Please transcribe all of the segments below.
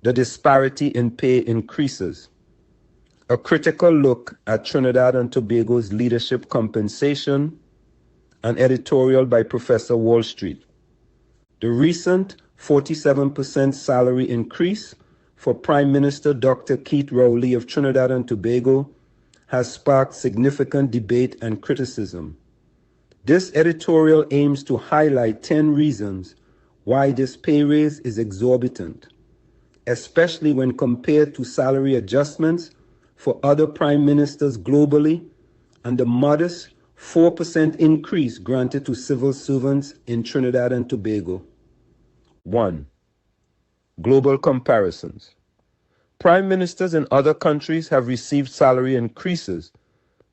The disparity in pay increases. A critical look at Trinidad and Tobago's leadership compensation, an editorial by Professor Wall Street. The recent 47% salary increase for Prime Minister Dr. Keith Rowley of Trinidad and Tobago has sparked significant debate and criticism. This editorial aims to highlight 10 reasons why this pay raise is exorbitant, especially when compared to salary adjustments for other prime ministers globally and the modest 4% increase granted to civil servants in Trinidad and Tobago. 1. Global comparisons. Prime ministers in other countries have received salary increases,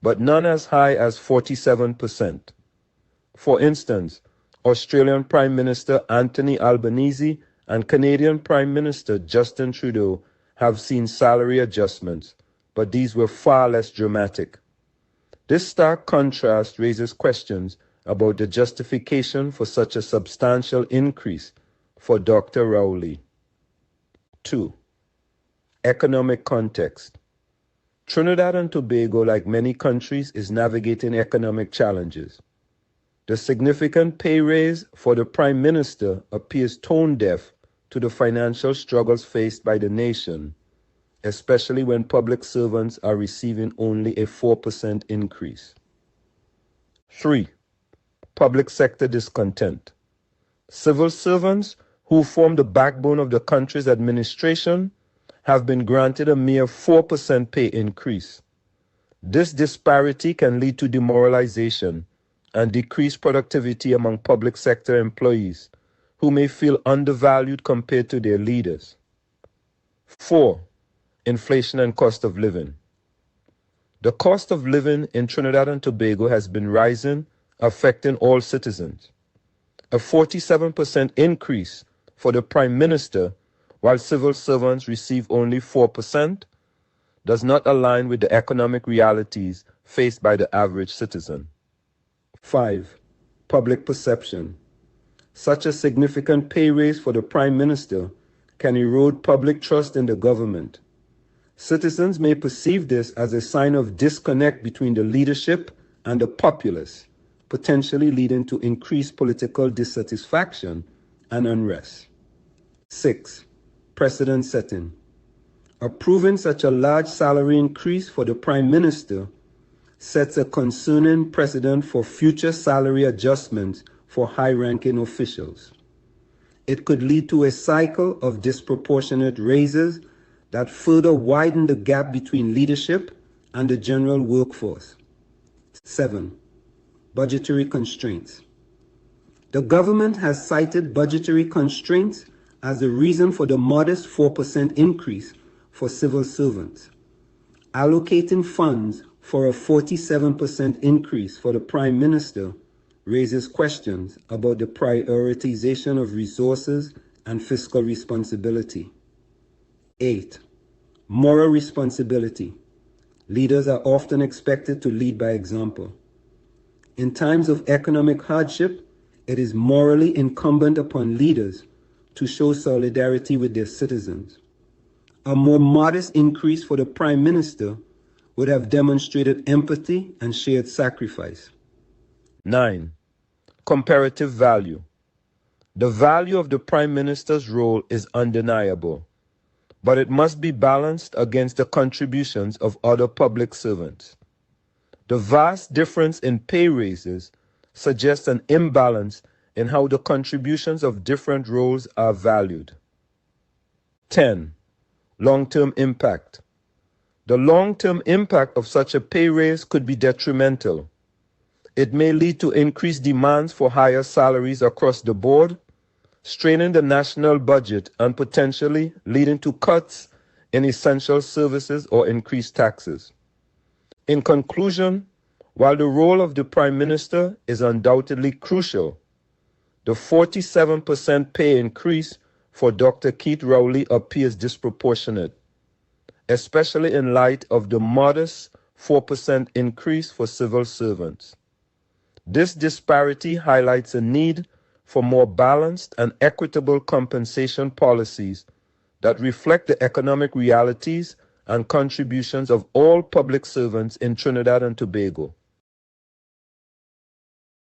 but none as high as 47%. For instance, Australian Prime Minister Anthony Albanese and Canadian Prime Minister Justin Trudeau have seen salary adjustments, but these were far less dramatic. This stark contrast raises questions about the justification for such a substantial increase for Dr. Rowley. 2. Economic context. Trinidad and Tobago, like many countries, is navigating economic challenges. The significant pay raise for the Prime Minister appears tone-deaf to the financial struggles faced by the nation, especially when public servants are receiving only a 4% increase. 3. Public sector discontent. Civil servants, who form the backbone of the country's administration, have been granted a mere 4% pay increase. This disparity can lead to demoralization and decreased productivity among public sector employees, who may feel undervalued compared to their leaders. 4. Inflation and cost of living. The cost of living in Trinidad and Tobago has been rising, affecting all citizens. A 47% increase for the Prime Minister, while civil servants receive only 4%, does not align with the economic realities faced by the average citizen. 5. Public perception. Such a significant pay raise for the Prime Minister can erode public trust in the government. Citizens may perceive this as a sign of disconnect between the leadership and the populace, potentially leading to increased political dissatisfaction and unrest. 6. Precedent setting. Approving such a large salary increase for the Prime Minister sets a concerning precedent for future salary adjustments for high-ranking officials. It could lead to a cycle of disproportionate raises that further widen the gap between leadership and the general workforce. 7. Budgetary constraints. The government has cited budgetary constraints as the reason for the modest 4% increase for civil servants. Allocating funds for a 47% increase for the Prime Minister raises questions about the prioritization of resources and fiscal responsibility. 8. Moral responsibility. Leaders are often expected to lead by example. In times of economic hardship, it is morally incumbent upon leaders to show solidarity with their citizens. A more modest increase for the Prime Minister would have demonstrated empathy and shared sacrifice. 9. Comparative value. The value of the Prime Minister's role is undeniable, but it must be balanced against the contributions of other public servants. The vast difference in pay raises suggests an imbalance in how the contributions of different roles are valued. 10. Long-term impact. The long-term impact of such a pay raise could be detrimental. It may lead to increased demands for higher salaries across the board, straining the national budget and potentially leading to cuts in essential services or increased taxes. In conclusion, while the role of the Prime Minister is undoubtedly crucial, the 47% pay increase for Dr. Keith Rowley appears disproportionate, especially in light of the modest 4% increase for civil servants. This disparity highlights a need for more balanced and equitable compensation policies that reflect the economic realities and contributions of all public servants in Trinidad and Tobago.